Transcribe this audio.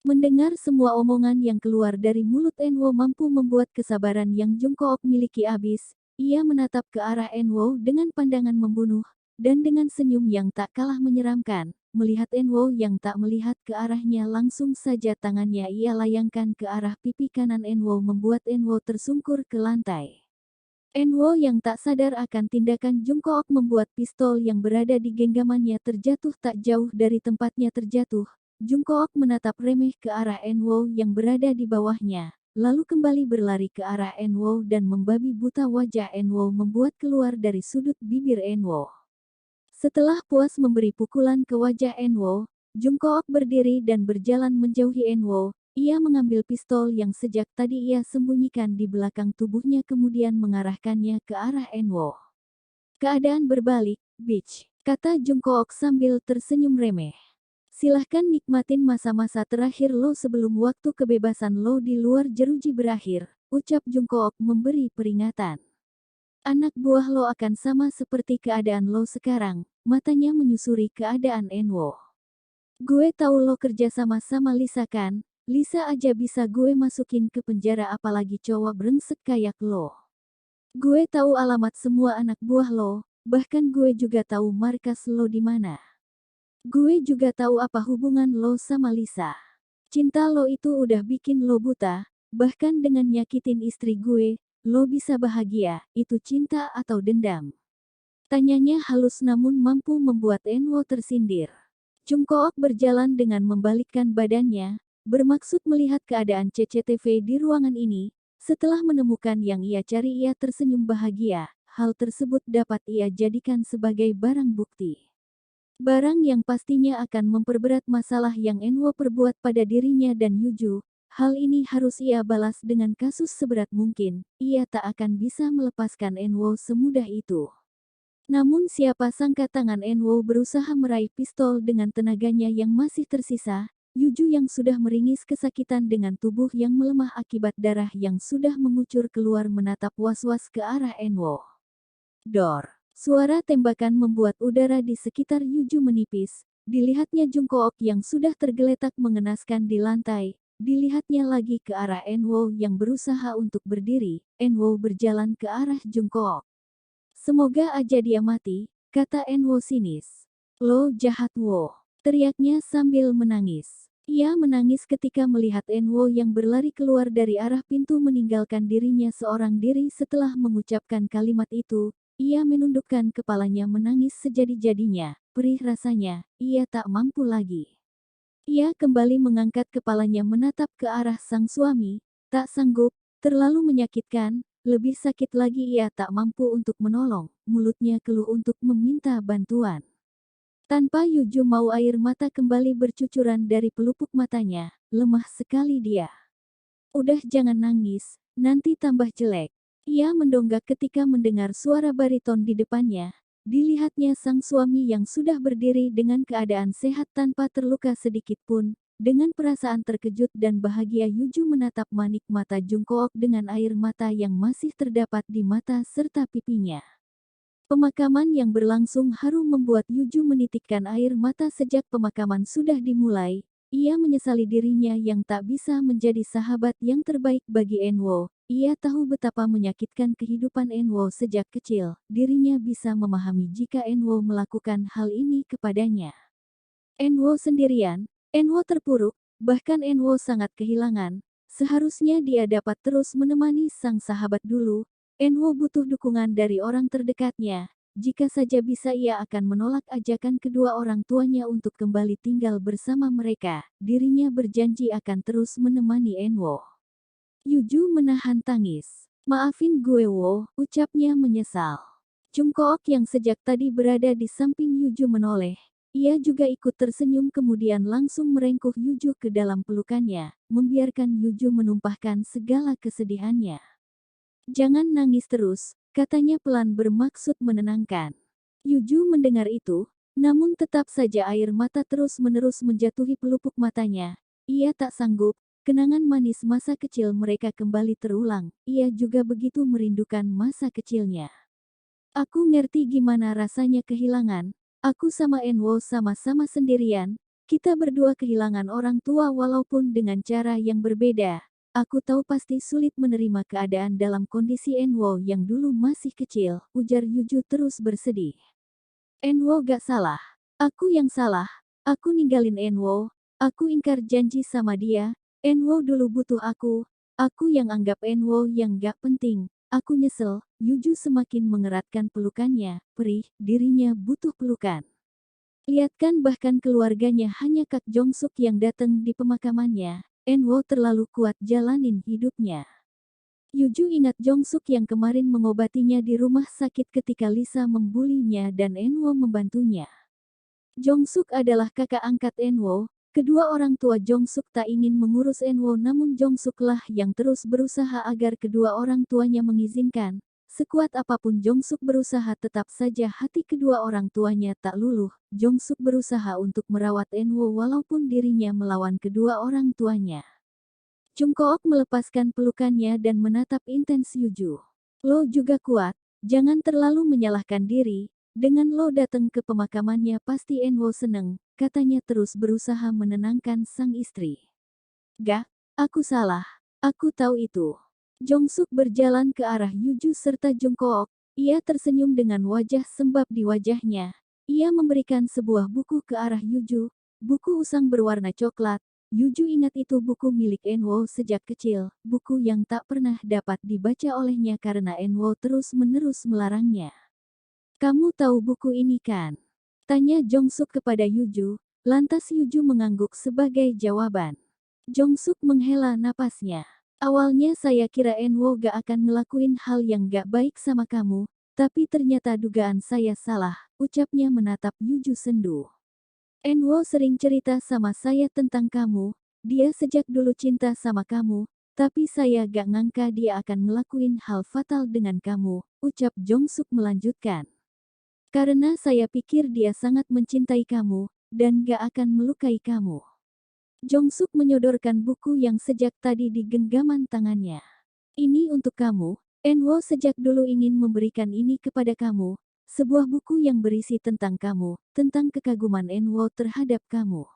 Mendengar semua omongan yang keluar dari mulut Enwo mampu membuat kesabaran yang Jungkook miliki habis. Ia menatap ke arah Enwo dengan pandangan membunuh, dan dengan senyum yang tak kalah menyeramkan. Melihat Enwo yang tak melihat ke arahnya, langsung saja tangannya ia layangkan ke arah pipi kanan Enwo membuat Enwo tersungkur ke lantai. Enwo yang tak sadar akan tindakan Jungkook membuat pistol yang berada di genggamannya terjatuh tak jauh dari tempatnya terjatuh. Jungkook menatap remeh ke arah Enwo yang berada di bawahnya, lalu kembali berlari ke arah Enwo dan membabi buta wajah Enwo membuat keluar dari sudut bibir Enwo. Setelah puas memberi pukulan ke wajah Enwo, Jungkook berdiri dan berjalan menjauhi Enwo. Ia mengambil pistol yang sejak tadi ia sembunyikan di belakang tubuhnya kemudian mengarahkannya ke arah Enwo. Keadaan berbalik, bitch, kata Jungkook sambil tersenyum remeh. Silahkan nikmatin masa-masa terakhir lo sebelum waktu kebebasan lo di luar jeruji berakhir, ucap Jungkook memberi peringatan. Anak buah lo akan sama seperti keadaan lo sekarang, matanya menyusuri keadaan Enwo. Gue tahu lo kerja sama-sama Lisa kan, Lisa aja bisa gue masukin ke penjara apalagi cowok brengsek kayak lo. Gue tahu alamat semua anak buah lo, bahkan gue juga tahu markas lo di mana. Gue juga tahu apa hubungan lo sama Lisa. Cinta lo itu udah bikin lo buta, bahkan dengan nyakitin istri gue, lo bisa bahagia, itu cinta atau dendam? Tanyanya halus namun mampu membuat Enwo tersindir. Jungkook berjalan dengan membalikkan badannya, bermaksud melihat keadaan CCTV di ruangan ini. Setelah menemukan yang ia cari ia tersenyum bahagia, hal tersebut dapat ia jadikan sebagai barang bukti. Barang yang pastinya akan memperberat masalah yang Enwo perbuat pada dirinya dan Yuju. Hal ini harus ia balas dengan kasus seberat mungkin. Ia tak akan bisa melepaskan Enwo semudah itu. Namun siapa sangka tangan Enwo berusaha meraih pistol dengan tenaganya yang masih tersisa. Yuju yang sudah meringis kesakitan dengan tubuh yang melemah akibat darah yang sudah mengucur keluar menatap was-was ke arah Enwo. Dor. Suara tembakan membuat udara di sekitar Yuju menipis. Dilihatnya Jungkook yang sudah tergeletak mengenaskan di lantai. Dilihatnya lagi ke arah Enwo yang berusaha untuk berdiri. Enwo berjalan ke arah Jungkook. Semoga aja dia mati, kata Enwo sinis. Lo jahat Wo, teriaknya sambil menangis. Ia menangis ketika melihat Enwo yang berlari keluar dari arah pintu meninggalkan dirinya seorang diri setelah mengucapkan kalimat itu. Ia menundukkan kepalanya menangis sejadi-jadinya, perih rasanya, ia tak mampu lagi. Ia kembali mengangkat kepalanya menatap ke arah sang suami, tak sanggup, terlalu menyakitkan, lebih sakit lagi ia tak mampu untuk menolong, mulutnya keluh untuk meminta bantuan. Tanpa Yuju mau air mata kembali bercucuran dari pelupuk matanya, lemah sekali dia. Udah jangan nangis, nanti tambah jelek. Ia mendonggak ketika mendengar suara bariton di depannya. Dilihatnya sang suami yang sudah berdiri dengan keadaan sehat tanpa terluka sedikit pun. Dengan perasaan terkejut dan bahagia Yuju menatap manik mata Jungkook dengan air mata yang masih terdapat di mata serta pipinya. Pemakaman yang berlangsung harum membuat Yuju menitikkan air mata sejak pemakaman sudah dimulai. Ia menyesali dirinya yang tak bisa menjadi sahabat yang terbaik bagi Enwo. Ia tahu betapa menyakitkan kehidupan Enwo sejak kecil. Dirinya bisa memahami jika Enwo melakukan hal ini kepadanya. Enwo sendirian, Enwo terpuruk, bahkan Enwo sangat kehilangan. Seharusnya dia dapat terus menemani sang sahabat dulu. Enwo butuh dukungan dari orang terdekatnya. Jika saja bisa ia akan menolak ajakan kedua orang tuanya untuk kembali tinggal bersama mereka. Dirinya berjanji akan terus menemani Enwo. Yuju menahan tangis. Maafin gue Wo, ucapnya menyesal. Jungkook yang sejak tadi berada di samping Yuju menoleh. Ia juga ikut tersenyum kemudian langsung merengkuh Yuju ke dalam pelukannya, membiarkan Yuju menumpahkan segala kesedihannya. Jangan nangis terus, katanya pelan bermaksud menenangkan. Yuju mendengar itu, namun tetap saja air mata terus-menerus menjatuhi pelupuk matanya. Ia tak sanggup, kenangan manis masa kecil mereka kembali terulang. Ia juga begitu merindukan masa kecilnya. Aku ngerti gimana rasanya kehilangan. Aku sama Enwo sama-sama sendirian. Kita berdua kehilangan orang tua walaupun dengan cara yang berbeda. Aku tahu pasti sulit menerima keadaan dalam kondisi Enwo yang dulu masih kecil, ujar Yuju terus bersedih. Enwo gak salah. Aku yang salah. Aku ninggalin Enwo. Aku ingkar janji sama dia. Enwo dulu butuh aku. Aku yang anggap Enwo yang gak penting. Aku nyesel. Yuju semakin mengeratkan pelukannya. Perih, dirinya butuh pelukan. Lihat kan bahkan keluarganya hanya Kak Jongsuk yang datang di pemakamannya. Enwo terlalu kuat jalanin hidupnya. Yuju ingat Jongsuk yang kemarin mengobatinya di rumah sakit ketika Lisa membulinya dan Enwo membantunya. Jongsuk adalah kakak angkat Enwo. Kedua orang tua Jongsuk tak ingin mengurus Enwo namun Jongsuklah yang terus berusaha agar kedua orang tuanya mengizinkan. Sekuat apapun Jongsuk berusaha tetap saja hati kedua orang tuanya tak luluh. Jongsuk berusaha untuk merawat Enwo walaupun dirinya melawan kedua orang tuanya. Jungkook melepaskan pelukannya dan menatap intens Yuju. Lo juga kuat, jangan terlalu menyalahkan diri. Dengan lo datang ke pemakamannya pasti Enwo seneng, katanya terus berusaha menenangkan sang istri. Gak, aku salah. Aku tahu itu. Jongsuk berjalan ke arah Yuju serta Jungkook. Ia tersenyum dengan wajah sembab di wajahnya. Ia memberikan sebuah buku ke arah Yuju. Buku usang berwarna coklat. Yuju ingat itu buku milik Enwo sejak kecil. Buku yang tak pernah dapat dibaca olehnya karena Enwo terus-menerus melarangnya. Kamu tahu buku ini kan? Tanya Jongsuk kepada Yuju. Lantas Yuju mengangguk sebagai jawaban. Jongsuk menghela napasnya. Awalnya saya kira Enwo gak akan ngelakuin hal yang gak baik sama kamu, tapi ternyata dugaan saya salah, ucapnya menatap Yuju sendu. Enwo sering cerita sama saya tentang kamu, dia sejak dulu cinta sama kamu, tapi saya gak ngangka dia akan ngelakuin hal fatal dengan kamu, ucap Jongsuk melanjutkan. Karena saya pikir dia sangat mencintai kamu, dan gak akan melukai kamu. Jongsuk menyodorkan buku yang sejak tadi di genggaman tangannya. Ini untuk kamu, Enwo sejak dulu ingin memberikan ini kepada kamu, sebuah buku yang berisi tentang kamu, tentang kekaguman Enwo terhadap kamu.